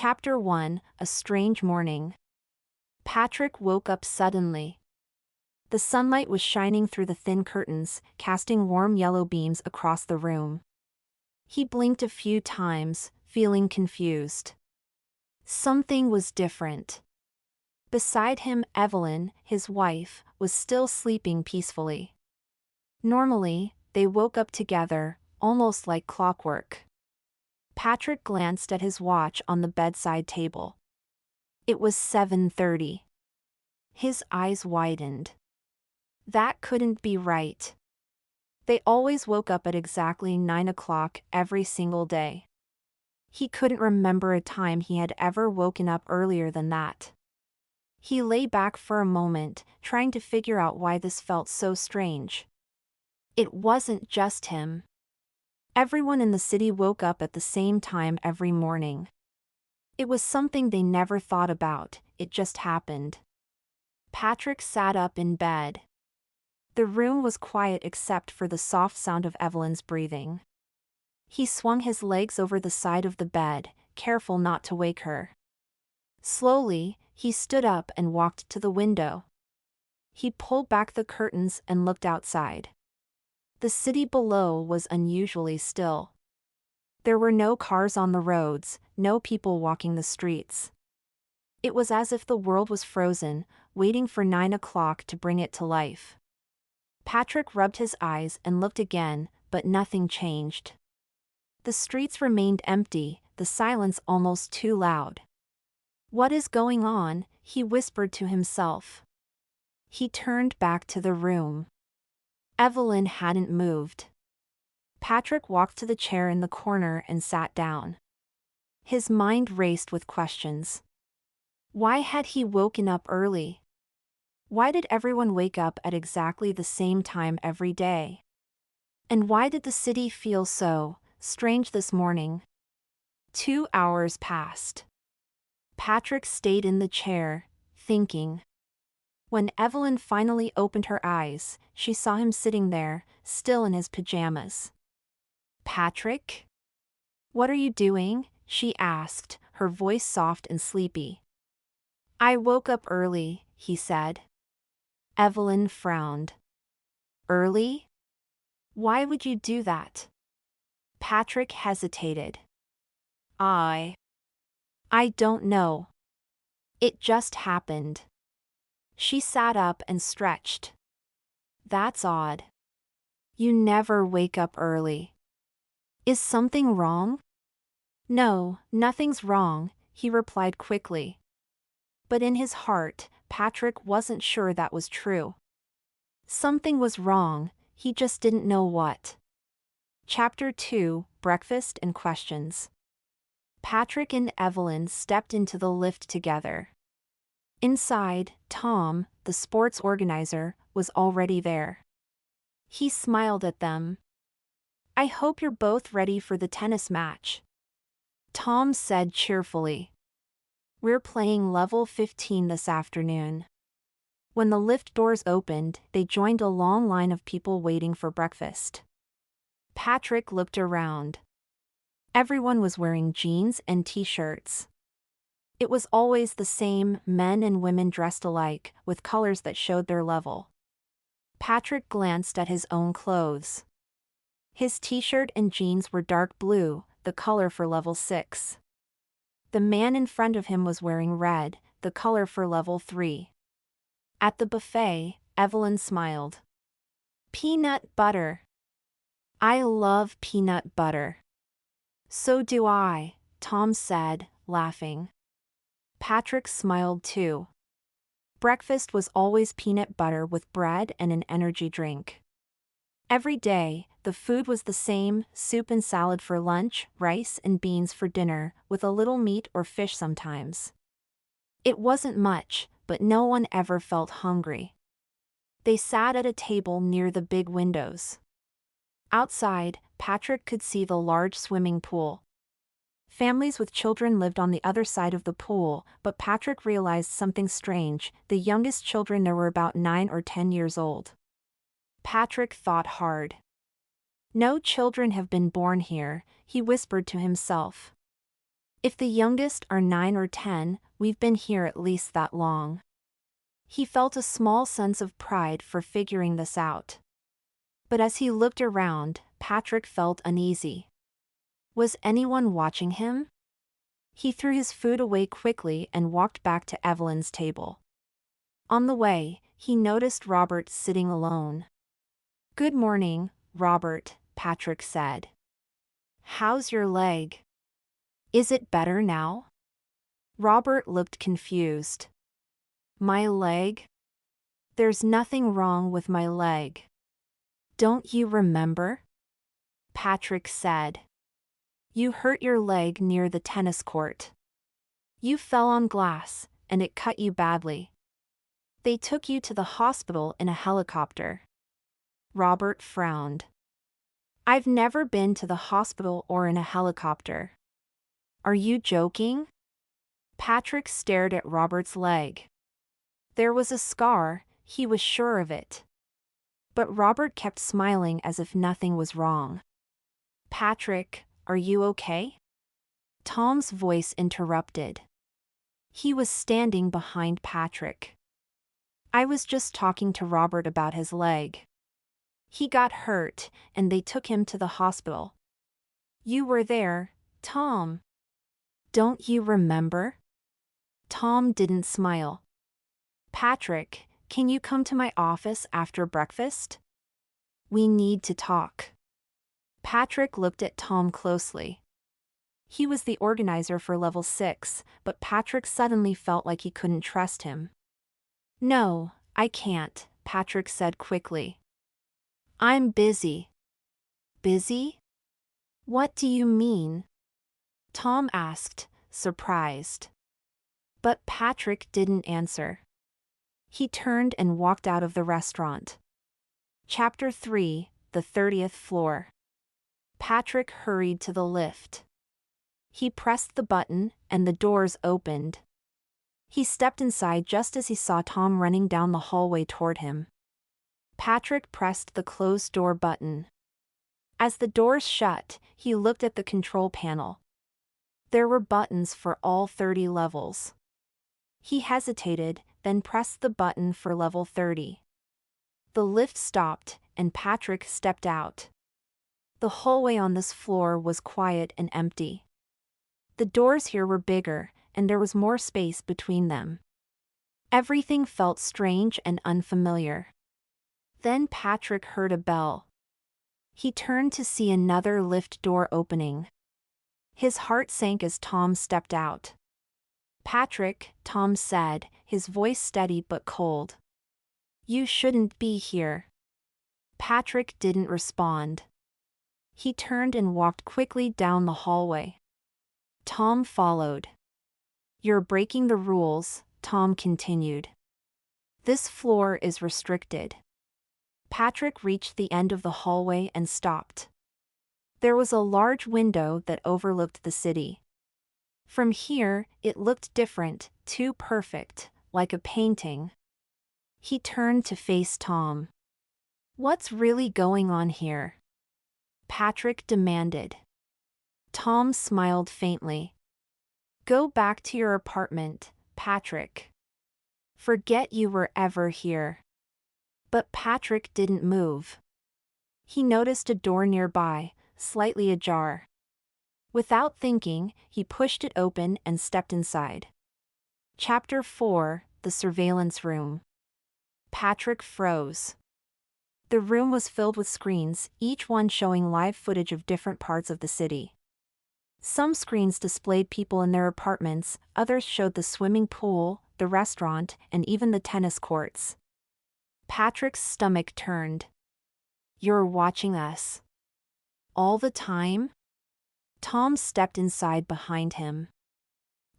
Chapter 1: A Strange Morning. Patrick woke up suddenly. The sunlight was shining through the thin curtains, casting warm yellow beams across the room. He blinked a few times, feeling confused. Something was different. Beside him, Evelyn, his wife, was still sleeping peacefully. Normally, they woke up together, almost like clockwork. Patrick glanced at his watch on the bedside table. It was 7:30. His eyes widened. That couldn't be right. They always woke up at exactly 9 o'clock every single day. He couldn't remember a time he had ever woken up earlier than that. He lay back for a moment, trying to figure out why this felt so strange. It wasn't just him. Everyone in the city woke up at the same time every morning. It was something they never thought about, it just happened. Patrick sat up in bed. The room was quiet except for the soft sound of Evelyn's breathing. He swung his legs over the side of the bed, careful not to wake her. Slowly, he stood up and walked to the window. He pulled back the curtains and looked outside. The city below was unusually still. There were no cars on the roads, no people walking the streets. It was as if the world was frozen, waiting for 9 o'clock to bring it to life. Patrick rubbed his eyes and looked again, but nothing changed. The streets remained empty, the silence almost too loud. "What is going on?" he whispered to himself. He turned back to the room. Evelyn hadn't moved. Patrick walked to the chair in the corner and sat down. His mind raced with questions. Why had he woken up early? Why did everyone wake up at exactly the same time every day? And why did the city feel so strange this morning? 2 hours passed. Patrick stayed in the chair, thinking. When Evelyn finally opened her eyes, she saw him sitting there, still in his pajamas. "Patrick? What are you doing?" she asked, her voice soft and sleepy. "I woke up early," he said. Evelyn frowned. "Early? Why would you do that?" Patrick hesitated. I don't know. It just happened." She sat up and stretched. "That's odd. You never wake up early. Is something wrong?" "No, nothing's wrong," he replied quickly. But in his heart, Patrick wasn't sure that was true. Something was wrong, he just didn't know what. Chapter 2: Breakfast and Questions. Patrick and Evelyn stepped into the lift together. Inside, Tom, the sports organizer, was already there. He smiled at them. "I hope you're both ready for the tennis match," Tom said cheerfully. "We're playing level 15 this afternoon." When the lift doors opened, they joined a long line of people waiting for breakfast. Patrick looked around. Everyone was wearing jeans and t-shirts. It was always the same, men and women dressed alike, with colors that showed their level. Patrick glanced at his own clothes. His t-shirt and jeans were dark blue, the color for level 6. The man in front of him was wearing red, the color for level 3. At the buffet, Evelyn smiled. "Peanut butter. I love peanut butter." "So do I," Tom said, laughing. Patrick smiled too. Breakfast was always peanut butter with bread and an energy drink. Every day, the food was the same: soup and salad for lunch, rice and beans for dinner, with a little meat or fish sometimes. It wasn't much, but no one ever felt hungry. They sat at a table near the big windows. Outside, Patrick could see the large swimming pool. Families with children lived on the other side of the pool, but Patrick realized something strange: the youngest children there were about 9 or 10 years old. Patrick thought hard. "No children have been born here," he whispered to himself. If the youngest are 9 or 10, we've been here at least that long. He felt a small sense of pride for figuring this out. But as he looked around, Patrick felt uneasy. Was anyone watching him? He threw his food away quickly and walked back to Evelyn's table. On the way, he noticed Robert sitting alone. "Good morning, Robert," Patrick said. "How's your leg? Is it better now?" Robert looked confused. "My leg? There's nothing wrong with my leg. Don't you remember?" Patrick said. "You hurt your leg near the tennis court. You fell on glass, and it cut you badly. They took you to the hospital in a helicopter." Robert frowned. "I've never been to the hospital or in a helicopter. Are you joking?" Patrick stared at Robert's leg. There was a scar, he was sure of it. But Robert kept smiling as if nothing was wrong. "Patrick, are you okay?" Tom's voice interrupted. He was standing behind Patrick. "I was just talking to Robert about his leg. He got hurt, and they took him to the hospital. You were there, Tom. Don't you remember?" Tom didn't smile. "Patrick, can you come to my office after breakfast? We need to talk." Patrick looked at Tom closely. He was the organizer for level 6, but Patrick suddenly felt like he couldn't trust him. "No, I can't," Patrick said quickly. "I'm busy." "Busy? What do you mean?" Tom asked, surprised. But Patrick didn't answer. He turned and walked out of the restaurant. Chapter 3, the 30th floor. Patrick hurried to the lift. He pressed the button, and the doors opened. He stepped inside just as he saw Tom running down the hallway toward him. Patrick pressed the closed door button. As the doors shut, he looked at the control panel. There were buttons for all 30 levels. He hesitated, then pressed the button for level 30. The lift stopped, and Patrick stepped out. The hallway on this floor was quiet and empty. The doors here were bigger, and there was more space between them. Everything felt strange and unfamiliar. Then Patrick heard a bell. He turned to see another lift door opening. His heart sank as Tom stepped out. "Patrick," Tom said, his voice steady but cold. "You shouldn't be here." Patrick didn't respond. He turned and walked quickly down the hallway. Tom followed. "You're breaking the rules," Tom continued. "This floor is restricted." Patrick reached the end of the hallway and stopped. There was a large window that overlooked the city. From here, it looked different, too perfect, like a painting. He turned to face Tom. "What's really going on here?" Patrick demanded. Tom smiled faintly. "Go back to your apartment, Patrick. Forget you were ever here." But Patrick didn't move. He noticed a door nearby, slightly ajar. Without thinking, he pushed it open and stepped inside. Chapter 4, the surveillance room. Patrick froze. The room was filled with screens, each one showing live footage of different parts of the city. Some screens displayed people in their apartments, others showed the swimming pool, the restaurant, and even the tennis courts. Patrick's stomach turned. "You're watching us? All the time?" Tom stepped inside behind him.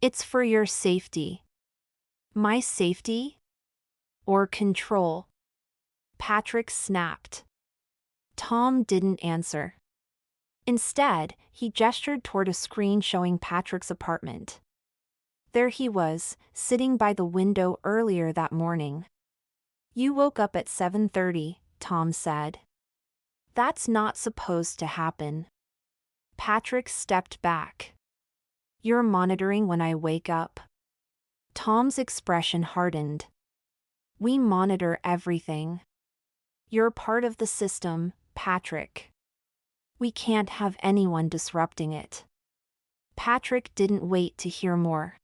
"It's for your safety." "My safety? Or control?" Patrick snapped. Tom didn't answer. Instead, he gestured toward a screen showing Patrick's apartment. There he was, sitting by the window earlier that morning. "You woke up at 7:30, Tom said. "That's not supposed to happen." Patrick stepped back. You're monitoring when I wake up. Tom's expression hardened. We monitor everything. You're part of the system, Patrick. We can't have anyone disrupting it. Patrick didn't wait to hear more.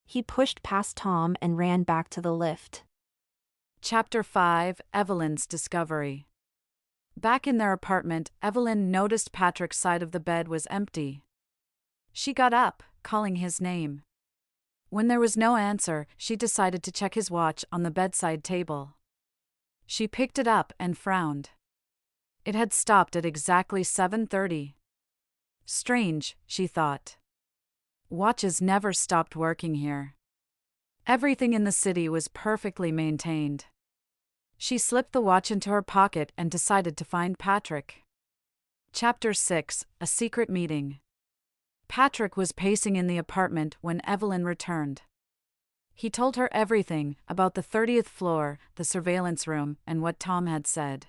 He pushed past Tom and ran back to the lift. Chapter 5: Evelyn's Discovery. Back in their apartment, Evelyn noticed Patrick's side of the bed was empty. She got up, calling his name. When there was no answer, she decided to check his watch on the bedside table. She picked it up and frowned. It had stopped at exactly 7:30. Strange, she thought. Watches never stopped working here. Everything in the city was perfectly maintained. She slipped the watch into her pocket and decided to find Patrick. Chapter 6: A Secret Meeting. Patrick was pacing in the apartment when Evelyn returned. He told her everything about the 30th floor, the surveillance room, and what Tom had said.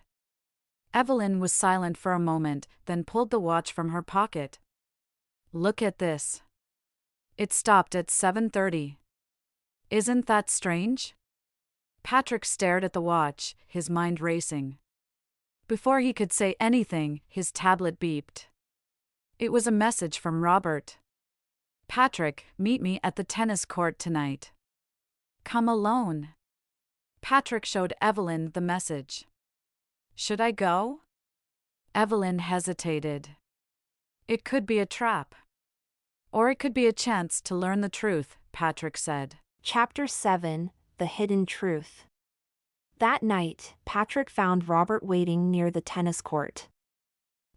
Evelyn was silent for a moment, then pulled the watch from her pocket. Look at this. It stopped at 7:30. Isn't that strange? Patrick stared at the watch, his mind racing. Before he could say anything, his tablet beeped. It was a message from Robert. Patrick, meet me at the tennis court tonight. Come alone. Patrick showed Evelyn the message. Should I go? Evelyn hesitated. It could be a trap. Or it could be a chance to learn the truth, Patrick said. Chapter 7: The Hidden Truth. That night, Patrick found Robert waiting near the tennis court.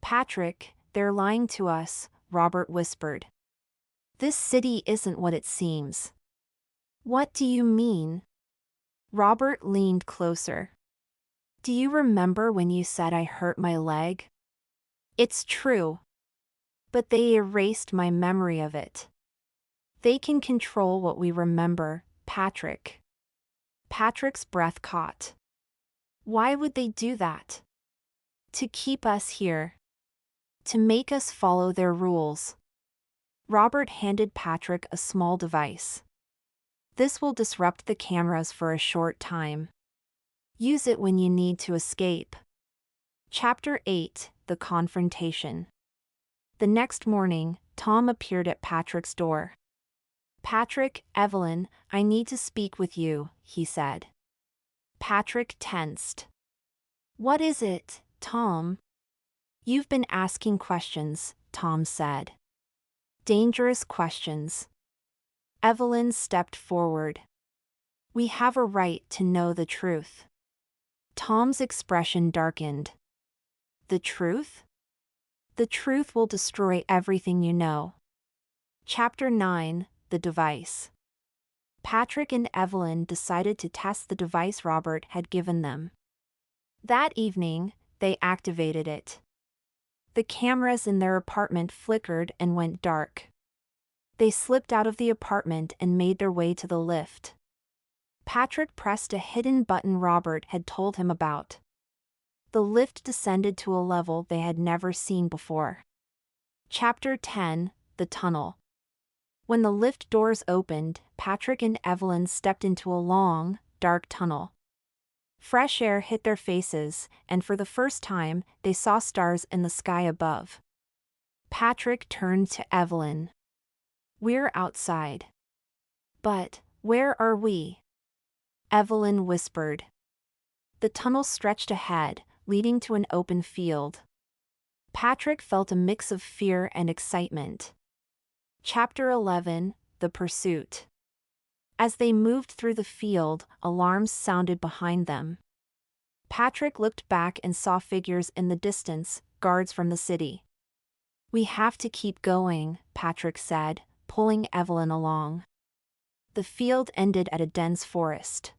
Patrick, they're lying to us, Robert whispered. This city isn't what it seems. What do you mean? Robert leaned closer. Do you remember when you said I hurt my leg? It's true. But they erased my memory of it. They can control what we remember, Patrick. Patrick's breath caught. Why would they do that? To keep us here. To make us follow their rules. Robert handed Patrick a small device. This will disrupt the cameras for a short time. Use it when you need to escape. Chapter 8: The Confrontation. The next morning, Tom appeared at Patrick's door. Patrick, Evelyn, I need to speak with you, he said. Patrick tensed. What is it, Tom? You've been asking questions, Tom said. Dangerous questions. Evelyn stepped forward. We have a right to know the truth. Tom's expression darkened. The truth? The truth will destroy everything you know. Chapter 9: The Device. Patrick and Evelyn decided to test the device Robert had given them. That evening, they activated it. The cameras in their apartment flickered and went dark. They slipped out of the apartment and made their way to the lift. Patrick pressed a hidden button Robert had told him about. The lift descended to a level they had never seen before. Chapter 10: The Tunnel. When the lift doors opened, Patrick and Evelyn stepped into a long, dark tunnel. Fresh air hit their faces, and for the first time, they saw stars in the sky above. Patrick turned to Evelyn. We're outside. But, where are we? Evelyn whispered. The tunnel stretched ahead, leading to an open field. Patrick felt a mix of fear and excitement. Chapter 11: The Pursuit. As they moved through the field, alarms sounded behind them. Patrick looked back and saw figures in the distance, guards from the city. We have to keep going, Patrick said, pulling Evelyn along. The field ended at a dense forest.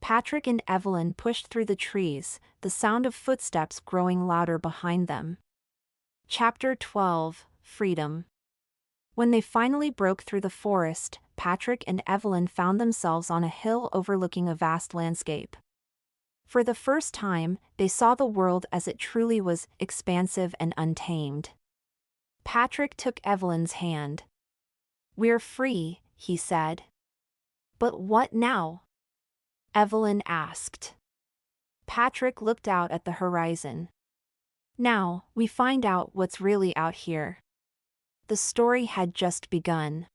Patrick and Evelyn pushed through the trees, the sound of footsteps growing louder behind them. Chapter 12: Freedom. When they finally broke through the forest, Patrick and Evelyn found themselves on a hill overlooking a vast landscape. For the first time, they saw the world as it truly was, expansive and untamed. Patrick took Evelyn's hand. We're free, he said. But what now? Evelyn asked. Patrick looked out at the horizon. Now, we find out what's really out here. The story had just begun.